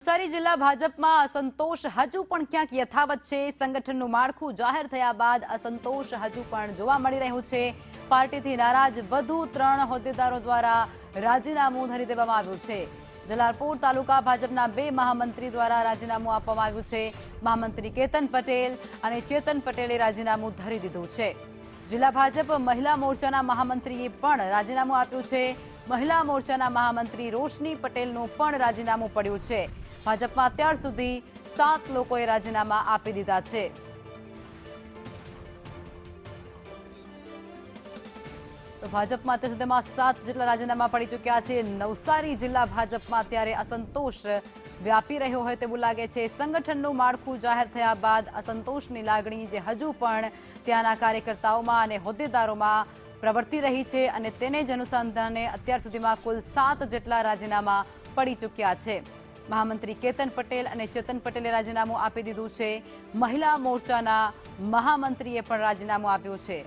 નવસારી જિલ્લા ભાજપમાં અસંતોષ હજુ પણ ક્યાંક યથાવત છે। સંગઠનનું માળખું જાહેર થયા બાદ અસંતોષ હજુ પણ જોવા મળી રહ્યું છે। પાર્ટીથી નારાજ વધુ 3 હોદ્દેદારો દ્વારા રાજીનામું ધરી દેવામાં આવ્યું છે। જલાલપોર તાલુકા ભાજપના 2 મહામંત્રી દ્વારા રાજીનામું આપવામાં આવ્યું છે। મહામંત્રી કેતન પટેલ અને ચેતન પટેલે રાજીનામું ધરી દીધું છે। જિલ્લા ભાજપ મહિલા મોરચાના મહામંત્રીએ પણ રાજીનામું આપ્યું છે। મહિલા મોરચાના મહામંત્રી રોશની પટેલનું પણ રાજીનામું પડ્યું છે। ભાજપમાં અત્યાર સુધી 7 લોકોએ રાજીનામા આપી દીધા છે। તો ભાજપમાં અત્યાર સુધીમાં 7 જેટલા રાજીનામા પડી ચૂક્યા છે। નવસારી જિલ્લા ભાજપમાં અત્યારે અસંતોષ વ્યાપી રહ્યો હોય તેવું લાગે છે। સંગઠનનું માળખું જાહેર થયા બાદ અસંતોષની લાગણી જે હજુ પણ ત્યાંના કાર્યકર્તાઓમાં અને હોદ્દેદારોમાં પ્રવર્તી રહી છે અને તેને જ અનુસંધાને અત્યાર સુધીમાં કુલ 7 જેટલા રાજીનામા પડી ચૂક્યા છે। મહામંત્રી કેતન પટેલ અને ચેતન પટેલે રાજીનામું આપી દીધું છે। મહિલા મોરચાના મહામંત્રીએ પણ રાજીનામું આપ્યું છે।